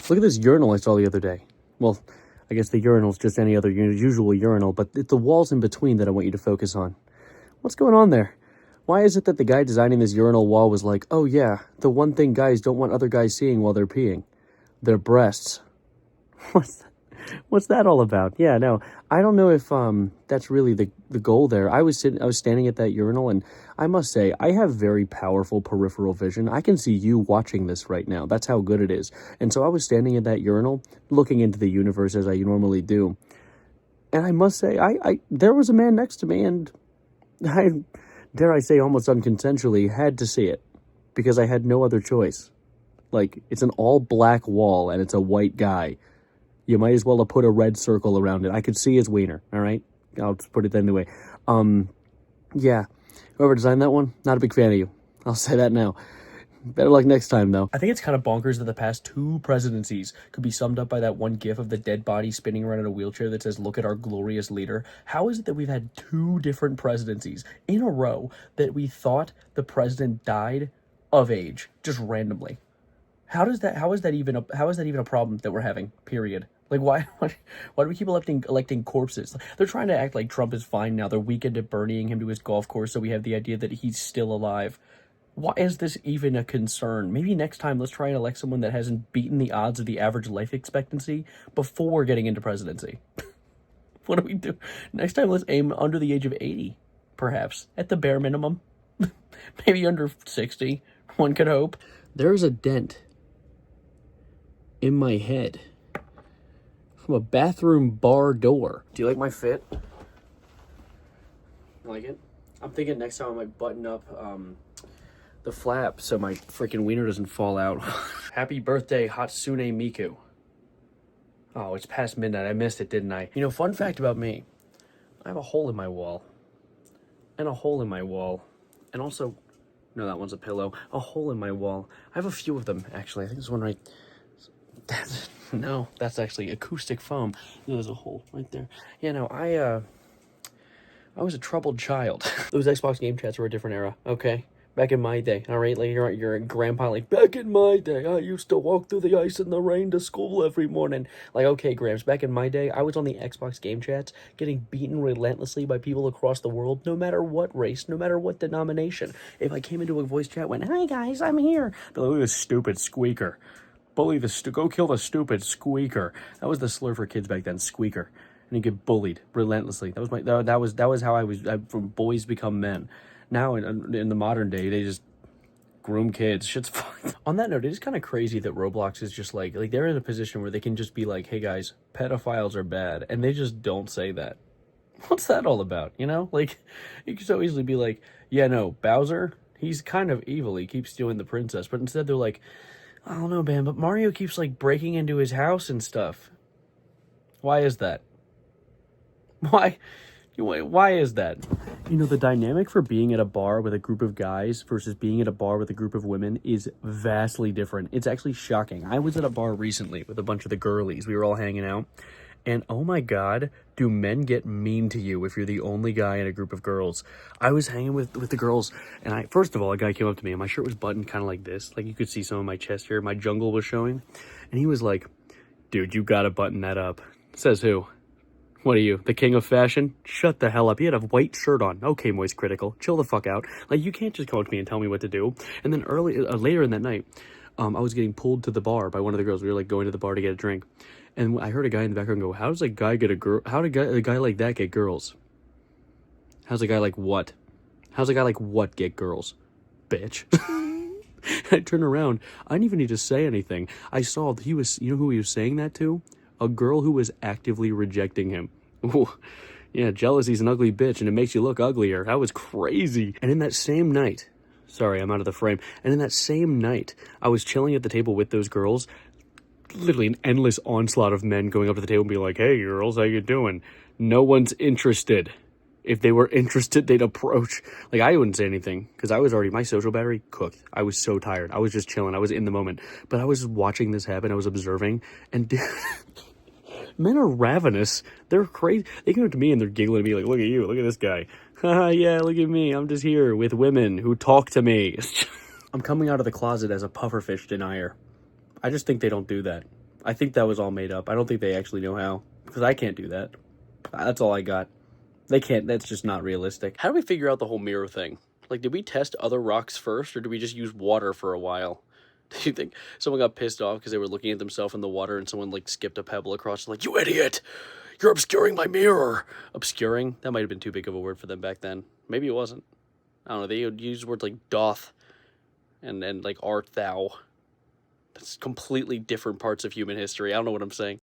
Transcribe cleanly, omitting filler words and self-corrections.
Look at this urinal I saw the other day. Well, I guess the urinal's just any other usual urinal, but it's the walls in between that I want you to focus on. What's going on there? Why is it that the guy designing this urinal wall was like, oh yeah, the one thing guys don't want other guys seeing while they're peeing? Their breasts. What's that all about? Yeah, no, I don't know if that's really the goal there. I was standing at that urinal, and I must say I have very powerful peripheral vision. I can see you watching this right now. That's how good it is. And so I was standing at that urinal, looking into the universe as I normally do. And I must say, I there was a man next to me, and I, dare I say, almost unconsensually had to see it because I had no other choice. Like, it's an all black wall, and it's a white guy. You might as well have put a red circle around it. I could see his wiener, all right? I'll just put it anyway. Yeah. Whoever designed that one, not a big fan of you. I'll say that now. Better luck next time, though. I think it's kind of bonkers that the past 2 presidencies could be summed up by that one gif of the dead body spinning around in a wheelchair that says, "Look at our glorious leader." How is it that we've had 2 different presidencies in a row that we thought the president died of age, just randomly? How is that even a problem that we're having, period? Like, why do we keep electing corpses? They're trying to act like Trump is fine now. They're weekend at burying him to his golf course, so we have the idea that he's still alive. Why is this even a concern? Maybe next time let's try and elect someone that hasn't beaten the odds of the average life expectancy before getting into presidency. What do we do? Next time let's aim under the age of 80, perhaps, at the bare minimum. Maybe under 60, one could hope. There's a dent in my head from a bathroom bar door. Do you like my fit? You like it? I'm thinking next time I might button up the flap so my freaking wiener doesn't fall out. Happy birthday, Hatsune Miku. Oh, it's past midnight. I missed it, didn't I? You know, fun fact about me. I have a hole in my wall. And a hole in my wall. And also, no, that one's a pillow. A hole in my wall. I have a few of them, actually. I think there's one right... No, that's actually acoustic foam. No, there's a hole right there. Yeah, no, I was a troubled child. Those Xbox game chats were a different era, okay? Back in my day, all right? Like, you're a grandpa, like, back in my day, I used to walk through the ice and the rain to school every morning. Like, okay, Gramps, back in my day, I was on the Xbox game chats getting beaten relentlessly by people across the world, no matter what race, no matter what denomination. If I came into a voice chat, went, "Hi, guys, I'm here." But look at this stupid squeaker. Go kill the stupid squeaker. That was the slur for kids back then, squeaker. And you get bullied relentlessly. That was how from boys become men. Now in the modern day, they just groom kids. Shit's fine. On that note, it is kind of crazy that Roblox is just like they're in a position where they can just be like, "Hey guys, pedophiles are bad," and they just don't say that. What's that all about? You know, like you could so easily be like, "Yeah, no, Bowser, he's kind of evil. He keeps stealing the princess," but instead they're like, "I don't know, man, but Mario keeps, like, breaking into his house and stuff." Why is that? Why is that? You know, the dynamic for being at a bar with a group of guys versus being at a bar with a group of women is vastly different. It's actually shocking. I was at a bar recently with a bunch of the girlies. We were all hanging out. And oh my God, do men get mean to you if you're the only guy in a group of girls. I was hanging with the girls, and first of all, a guy came up to me, and my shirt was buttoned kind of like this. Like, you could see some of my chest here. My jungle was showing. And he was like, "Dude, you gotta button that up." Says who? What are you, the king of fashion? Shut the hell up. He had a white shirt on. Okay, Moist Critical. Chill the fuck out. Like, you can't just come up to me and tell me what to do. And then later in that night, I was getting pulled to the bar by one of the girls. We were, like, going to the bar to get a drink. And I heard a guy in the background go, "How does a guy get a girl? How did a guy like that get girls? How's a guy like what? How's a guy like what get girls? Bitch." I turned around. I didn't even need to say anything. I saw you know who he was saying that to? A girl who was actively rejecting him. Ooh, yeah, jealousy's an ugly bitch, and it makes you look uglier. That was crazy. And in that same night, sorry, I'm out of the frame. And in that same night, I was chilling at the table with those girls. Literally an endless onslaught of men going up to the table and be like, "Hey, girls, how you doing?" No one's interested. If they were interested, they'd approach. Like, I wouldn't say anything because I was already, my social battery cooked. I was so tired. I was just chilling. I was in the moment. But I was watching this happen. I was observing. And dude, men are ravenous. They're crazy. They come up to me and they're giggling at me like, "Look at you. Look at this guy." Haha, yeah, look at me. I'm just here with women who talk to me. I'm coming out of the closet as a pufferfish denier. I just think they don't do that. I think that was all made up. I don't think they actually know how, because I can't do that. That's all I got. They can't. That's just not realistic. How do we figure out the whole mirror thing? Like, did we test other rocks first, or did we just use water for a while? Do you think someone got pissed off because they were looking at themselves in the water and someone, like, skipped a pebble across? Like, you idiot! You're obscuring my mirror! Obscuring? That might have been too big of a word for them back then. Maybe it wasn't. I don't know. They would use words like doth and like art thou. That's completely different parts of human history. I don't know what I'm saying.